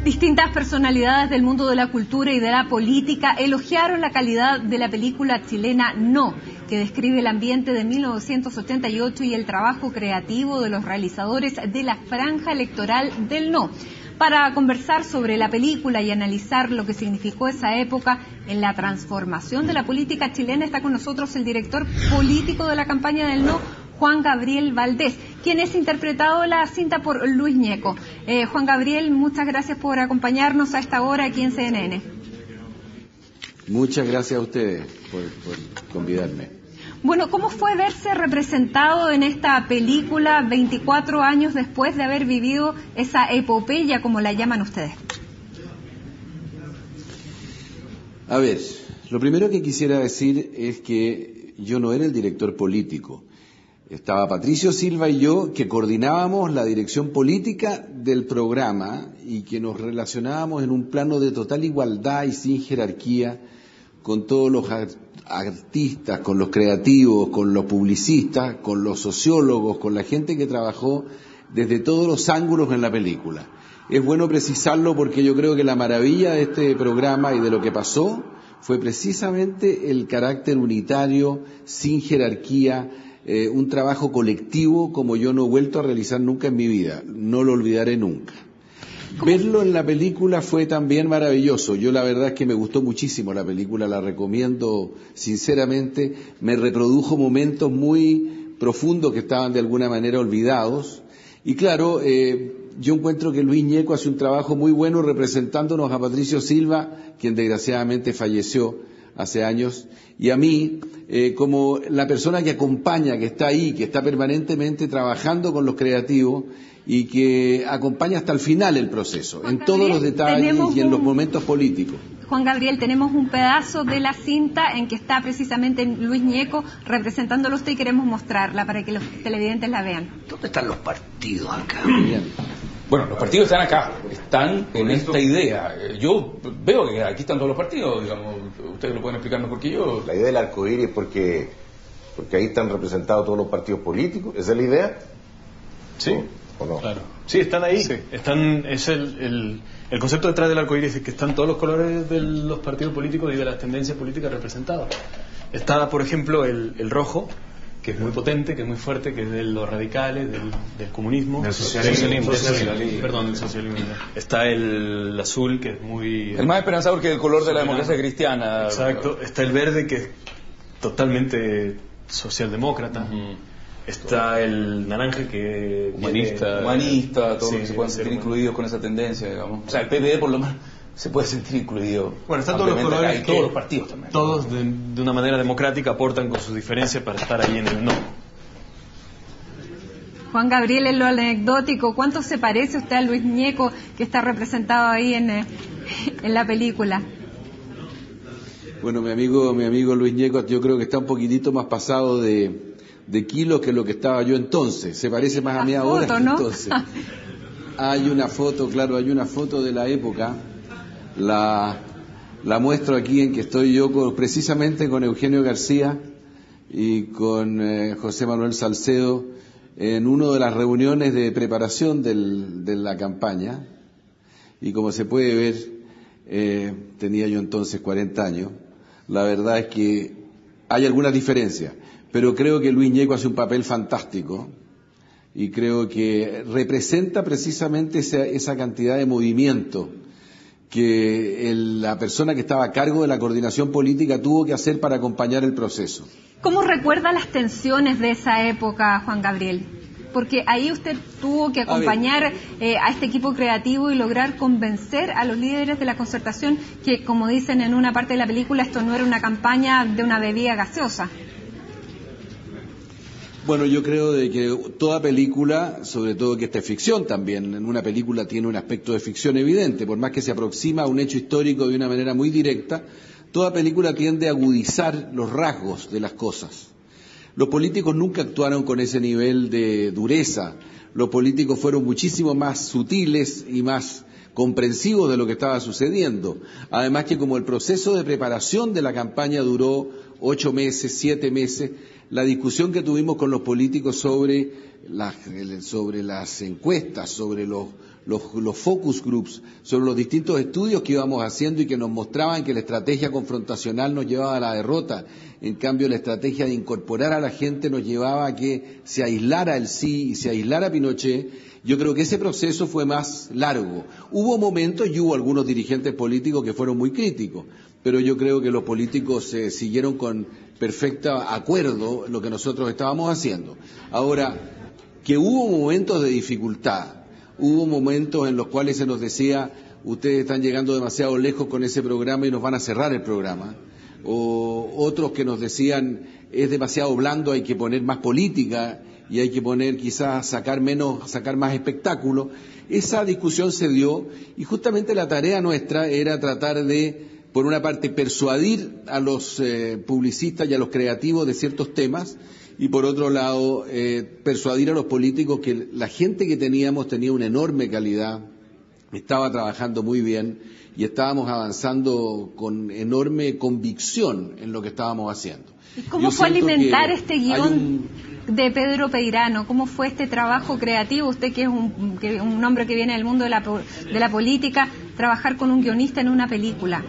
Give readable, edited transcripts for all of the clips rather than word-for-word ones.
Distintas personalidades del mundo de la cultura y de la política elogiaron la calidad de la película chilena No, que describe el ambiente de 1988 y el trabajo creativo de los realizadores de la franja electoral del No. Para conversar sobre la película y analizar lo que significó esa época en la transformación de la política chilena, está con nosotros el director político de la campaña del No, Juan Gabriel Valdés, quien es interpretado la cinta por Luis Ñeco. Juan Gabriel, muchas gracias por acompañarnos a esta hora aquí en CNN. Muchas gracias a ustedes por convidarme. Bueno, ¿cómo fue verse representado en esta película 24 años después de haber vivido esa epopeya, como la llaman ustedes? A ver, lo primero que quisiera decir es que yo no era el director político. Estaba Patricio Silva y yo, que coordinábamos la dirección política del programa y que nos relacionábamos en un plano de total igualdad y sin jerarquía con todos los artistas, con los creativos, con los publicistas, con los sociólogos, con la gente que trabajó desde todos los ángulos en la película. Es bueno precisarlo porque yo creo que la maravilla de este programa y de lo que pasó fue precisamente el carácter unitario, sin jerarquía, un trabajo colectivo como yo no he vuelto a realizar nunca en mi vida, no lo olvidaré nunca. Verlo en la película fue también maravilloso. Yo la verdad es que me gustó muchísimo la película, la recomiendo sinceramente. Me reprodujo momentos muy profundos que estaban de alguna manera olvidados. Y claro, yo encuentro que Luis Ñeco hace un trabajo muy bueno representándonos a Patricio Silva, quien desgraciadamente falleció hace años, y a mí, como la persona que acompaña, que está ahí, que está permanentemente trabajando con los creativos y que acompaña hasta el final el proceso, Juan en Gabriel, todos los detalles y en los momentos políticos. Juan Gabriel, tenemos un pedazo de la cinta en que está precisamente Luis Ñeco representándolo usted y queremos mostrarla para que los televidentes la vean. ¿Dónde están los partidos acá? Bien. Bueno, los partidos están acá, están en esta idea. Yo veo que aquí están todos los partidos, digamos, ustedes lo pueden explicar mejor que yo. La idea del arcoíris es porque ahí están representados todos los partidos políticos, ¿esa es la idea? Sí, ¿O no? claro. Sí, están ahí. Sí. Es el concepto detrás del arcoíris, es que están todos los colores de los partidos políticos y de las tendencias políticas representados. Está, por ejemplo, el rojo, que es muy potente, que es muy fuerte, que es de los radicales, del comunismo. Del socialismo. Perdón, del socialismo. Está el azul, que es muy... El más esperanzador, que es el color de la democracia cristiana. Exacto. Está el verde, que es totalmente socialdemócrata. Está el naranja, que... Humanista, todo sí, lo que se pueden sentir incluidos con esa tendencia, digamos. O sea, el PPD por lo menos se puede sentir incluido. Bueno, están todos los colores y todos los partidos también. Todos de una manera democrática aportan con sus diferencias para estar ahí en el no. Juan Gabriel, en lo anecdótico, ¿cuánto se parece usted a Luis Ñeco, que está representado ahí en la película? Bueno, mi amigo Luis Ñeco, yo creo que está un poquitito más pasado de kilos que lo que estaba yo entonces. Se parece más a mí ahora que entonces. Hay una foto, claro, hay una foto de la época. La muestro aquí en que estoy yo precisamente con Eugenio García y con José Manuel Salcedo en una de las reuniones de preparación de la campaña. Y como se puede ver, tenía yo entonces 40 años. La verdad es que hay algunas diferencias, pero creo que Luis Ñeco hace un papel fantástico y creo que representa precisamente esa cantidad de movimiento que la persona que estaba a cargo de la coordinación política tuvo que hacer para acompañar el proceso. ¿Cómo recuerda las tensiones de esa época, Juan Gabriel? Porque ahí usted tuvo que acompañar a este equipo creativo y lograr convencer a los líderes de la Concertación que, como dicen en una parte de la película, esto no era una campaña de una bebida gaseosa. Bueno, yo creo de que toda película, sobre todo que esta es ficción también, en una película tiene un aspecto de ficción evidente, por más que se aproxima a un hecho histórico de una manera muy directa, toda película tiende a agudizar los rasgos de las cosas. Los políticos nunca actuaron con ese nivel de dureza, los políticos fueron muchísimo más sutiles y más comprensivos de lo que estaba sucediendo. Además que como el proceso de preparación de la campaña duró 8 meses, 7 meses, la discusión que tuvimos con los políticos sobre las encuestas, sobre los focus groups, sobre los distintos estudios que íbamos haciendo y que nos mostraban que la estrategia confrontacional nos llevaba a la derrota. En cambio, la estrategia de incorporar a la gente nos llevaba a que se aislara el sí y se aislara Pinochet. Yo creo que ese proceso fue más largo. Hubo momentos y hubo algunos dirigentes políticos que fueron muy críticos, pero yo creo que los políticos siguieron con perfecto acuerdo lo que nosotros estábamos haciendo. Ahora, que hubo momentos de dificultad, hubo momentos en los cuales se nos decía, ustedes están llegando demasiado lejos con ese programa y nos van a cerrar el programa, o otros que nos decían, es demasiado blando, hay que poner más política y hay que poner quizás sacar más espectáculo. Esa discusión se dio y justamente la tarea nuestra era tratar de, por una parte, persuadir a los publicistas y a los creativos de ciertos temas y por otro lado, persuadir a los políticos que la gente que teníamos tenía una enorme calidad, estaba trabajando muy bien y estábamos avanzando con enorme convicción en lo que estábamos haciendo. ¿Y cómo fue alimentar este guión de Pedro Peirano? ¿Cómo fue este trabajo creativo? Usted que es un hombre que viene del mundo de la política, trabajar con un guionista en una película.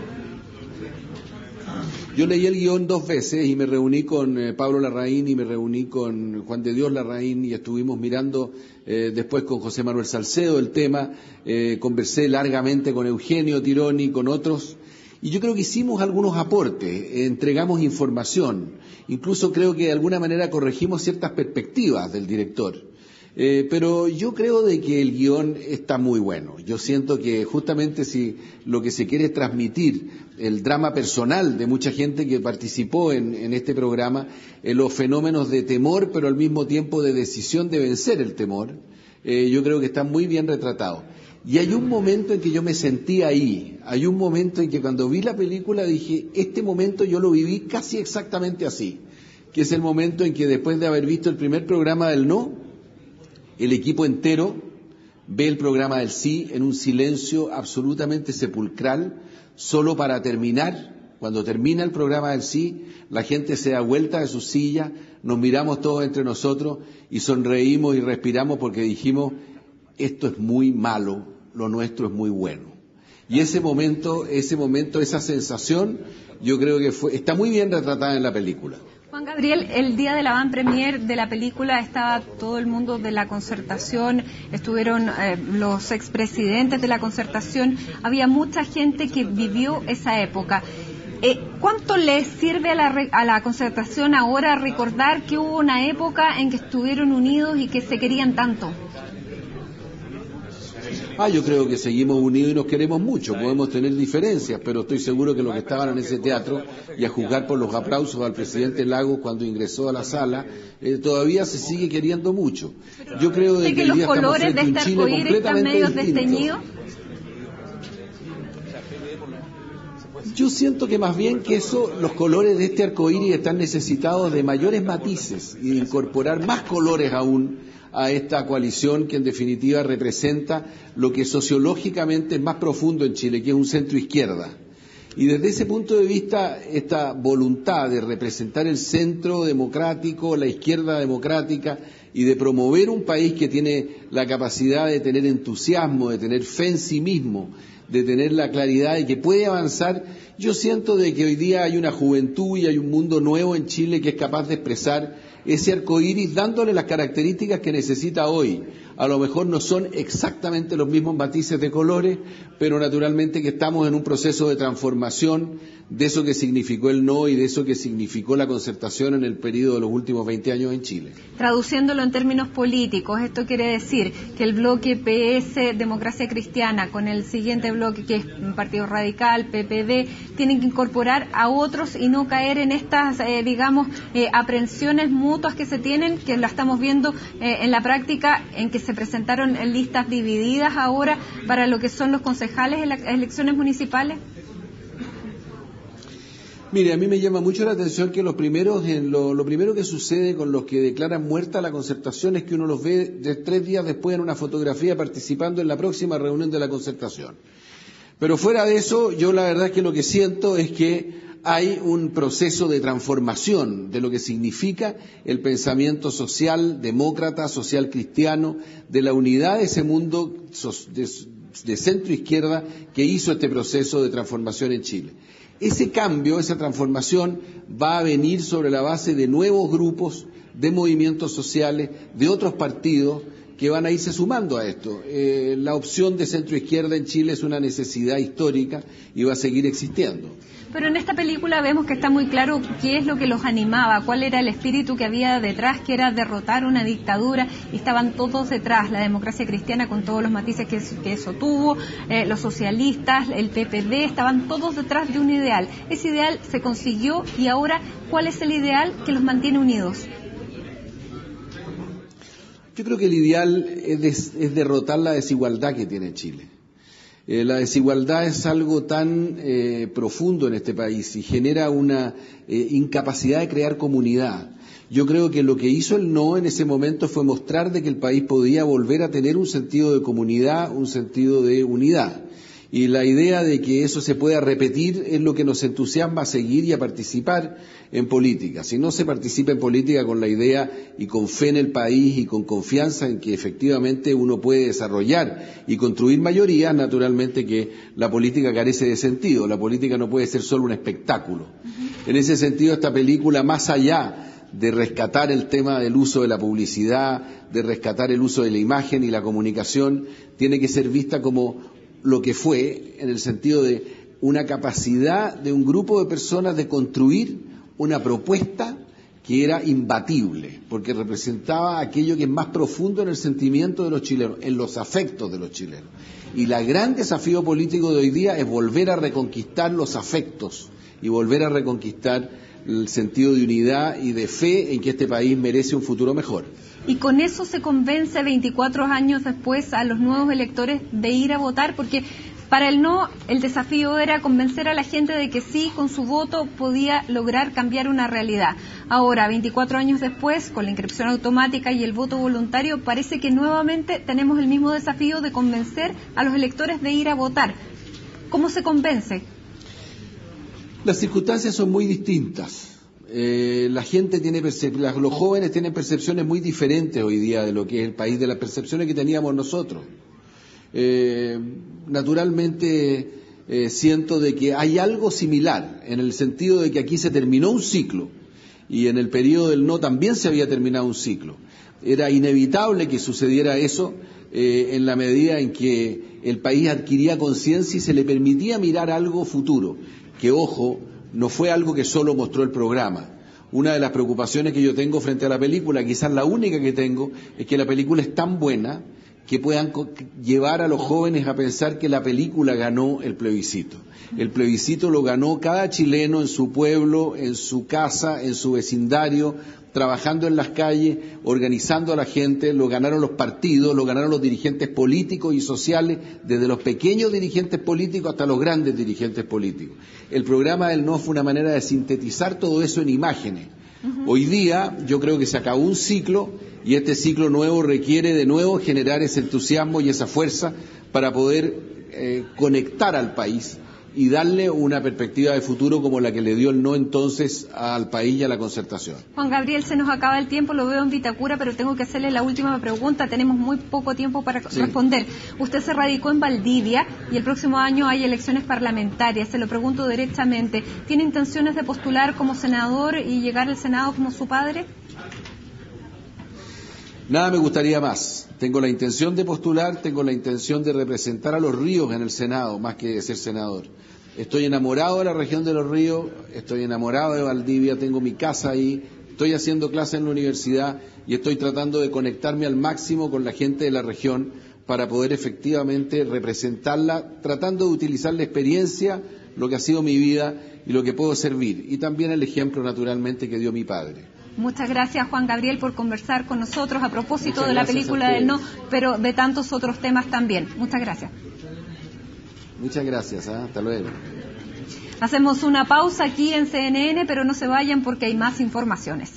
Yo leí el guión 2 veces y me reuní con Pablo Larraín y me reuní con Juan de Dios Larraín y estuvimos mirando después con José Manuel Salcedo el tema, conversé largamente con Eugenio Tironi, con otros, y yo creo que hicimos algunos aportes, entregamos información, incluso creo que de alguna manera corregimos ciertas perspectivas del director. Pero yo creo de que el guión está muy bueno. Yo siento que justamente si lo que se quiere es transmitir el drama personal de mucha gente que participó en este programa, los fenómenos de temor, pero al mismo tiempo de decisión de vencer el temor, yo creo que está muy bien retratado. Y hay un momento en que yo me sentí ahí, hay un momento en que cuando vi la película dije, este momento yo lo viví casi exactamente así, que es el momento en que después de haber visto el primer programa del no, el equipo entero ve el programa del sí en un silencio absolutamente sepulcral, solo para terminar. Cuando termina el programa del sí, la gente se da vuelta de su silla, nos miramos todos entre nosotros y sonreímos y respiramos porque dijimos, esto es muy malo, lo nuestro es muy bueno. Y ese momento, esa sensación, yo creo que está muy bien retratada en la película. Juan Gabriel, el día de la van premier de la película estaba todo el mundo de la Concertación, estuvieron los expresidentes de la Concertación, había mucha gente que vivió esa época. ¿Cuánto le sirve a la Concertación ahora recordar que hubo una época en que estuvieron unidos y que se querían tanto? Yo creo que seguimos unidos y nos queremos mucho, podemos tener diferencias, pero estoy seguro que los que estaban en ese teatro, y a juzgar por los aplausos al presidente Lagos cuando ingresó a la sala, todavía se sigue queriendo mucho. Yo creo de que los colores de este arcoíris están medio desteñidos. Yo siento que más bien que los colores de este arcoíris están necesitados de mayores matices y de incorporar más colores aún a esta coalición que en definitiva representa lo que sociológicamente es más profundo en Chile, que es un centro izquierda. Y desde ese punto de vista, esta voluntad de representar el centro democrático, la izquierda democrática, y de promover un país que tiene la capacidad de tener entusiasmo, de tener fe en sí mismo, de tener la claridad de que puede avanzar, yo siento de que hoy día hay una juventud y hay un mundo nuevo en Chile que es capaz de expresar ese arcoíris dándole las características que necesita hoy. A lo mejor no son exactamente los mismos matices de colores, pero naturalmente que estamos en un proceso de transformación de eso que significó el no y de eso que significó la Concertación en el periodo de los últimos 20 años en Chile. Traduciéndolo en términos políticos, esto quiere decir que el bloque PS Democracia Cristiana con el siguiente bloque que es Partido Radical, PPD, tienen que incorporar a otros y no caer en estas, aprehensiones mutuas que se tienen, que la estamos viendo en la práctica, en que se presentaron en listas divididas ahora para lo que son los concejales en las elecciones municipales. Mire, a mí me llama mucho la atención que lo primero que sucede con los que declaran muerta la Concertación es que uno los ve 3 días después en una fotografía participando en la próxima reunión de la Concertación. Pero fuera de eso, yo la verdad es que lo que siento es que hay un proceso de transformación de lo que significa el pensamiento social demócrata, social cristiano, de la unidad de ese mundo de centro izquierda que hizo este proceso de transformación en Chile. Ese cambio, esa transformación va a venir sobre la base de nuevos grupos, de movimientos sociales, de otros partidos que van a irse sumando a esto. La opción de centro izquierda en Chile es una necesidad histórica y va a seguir existiendo. Pero en esta película vemos que está muy claro qué es lo que los animaba, cuál era el espíritu que había detrás, que era derrotar una dictadura, y estaban todos detrás, la democracia cristiana con todos los matices que eso tuvo, los socialistas, el PPD, estaban todos detrás de un ideal. Ese ideal se consiguió y ahora, ¿cuál es el ideal que los mantiene unidos? Yo creo que el ideal es derrotar la desigualdad que tiene Chile. La desigualdad es algo tan profundo en este país y genera una incapacidad de crear comunidad. Yo creo que lo que hizo el no en ese momento fue mostrar de que el país podía volver a tener un sentido de comunidad, un sentido de unidad. Y la idea de que eso se pueda repetir es lo que nos entusiasma a seguir y a participar en política. Si no se participa en política con la idea y con fe en el país y con confianza en que efectivamente uno puede desarrollar y construir mayorías, naturalmente que la política carece de sentido. La política no puede ser solo un espectáculo. En ese sentido, esta película, más allá de rescatar el tema del uso de la publicidad, de rescatar el uso de la imagen y la comunicación, tiene que ser vista como lo que fue, en el sentido de una capacidad de un grupo de personas de construir una propuesta que era imbatible, porque representaba aquello que es más profundo en el sentimiento de los chilenos, en los afectos de los chilenos. Y el gran desafío político de hoy día es volver a reconquistar los afectos y volver a reconquistar el sentido de unidad y de fe en que este país merece un futuro mejor. Y con eso se convence 24 años después a los nuevos electores de ir a votar, porque para el no, el desafío era convencer a la gente de que sí, con su voto podía lograr cambiar una realidad. Ahora, 24 años después, con la inscripción automática y el voto voluntario, parece que nuevamente tenemos el mismo desafío de convencer a los electores de ir a votar. ¿Cómo se convence? Las circunstancias son muy distintas. La gente los jóvenes tienen percepciones muy diferentes hoy día de lo que es el país, de las percepciones que teníamos nosotros. Naturalmente siento de que hay algo similar, en el sentido de que aquí se terminó un ciclo y en el periodo del no también se había terminado un ciclo. Era inevitable que sucediera eso en la medida en que el país adquiría conciencia y se le permitía mirar algo futuro, que ojo, no fue algo que solo mostró el programa. Una de las preocupaciones que yo tengo frente a la película, quizás la única que tengo, es que la película es tan buena que puedan llevar a los jóvenes a pensar que la película ganó el plebiscito. El plebiscito lo ganó cada chileno en su pueblo, en su casa, en su vecindario, trabajando en las calles, organizando a la gente, lo ganaron los partidos, lo ganaron los dirigentes políticos y sociales, desde los pequeños dirigentes políticos hasta los grandes dirigentes políticos. El programa del no fue una manera de sintetizar todo eso en imágenes. Hoy día yo creo que se acabó un ciclo y este ciclo nuevo requiere de nuevo generar ese entusiasmo y esa fuerza para poder conectar al país y darle una perspectiva de futuro como la que le dio el no entonces al país y a la concertación. Juan Gabriel, se nos acaba el tiempo, lo veo en Vitacura, pero tengo que hacerle la última pregunta, tenemos muy poco tiempo para responder. Usted se radicó en Valdivia y el próximo año hay elecciones parlamentarias, se lo pregunto derechamente, ¿tiene intenciones de postular como senador y llegar al Senado como su padre? Nada me gustaría más. Tengo la intención de postular, tengo la intención de representar a Los Ríos en el Senado, más que de ser senador. Estoy enamorado de la región de Los Ríos, estoy enamorado de Valdivia, tengo mi casa ahí, estoy haciendo clases en la universidad y estoy tratando de conectarme al máximo con la gente de la región para poder efectivamente representarla, tratando de utilizar la experiencia, lo que ha sido mi vida y lo que puedo servir, y también el ejemplo naturalmente que dio mi padre. Muchas gracias, Juan Gabriel, por conversar con nosotros a propósito de la película del no, pero de tantos otros temas también. Muchas gracias. Muchas gracias, hasta luego. Hacemos una pausa aquí en CNN, pero no se vayan porque hay más informaciones.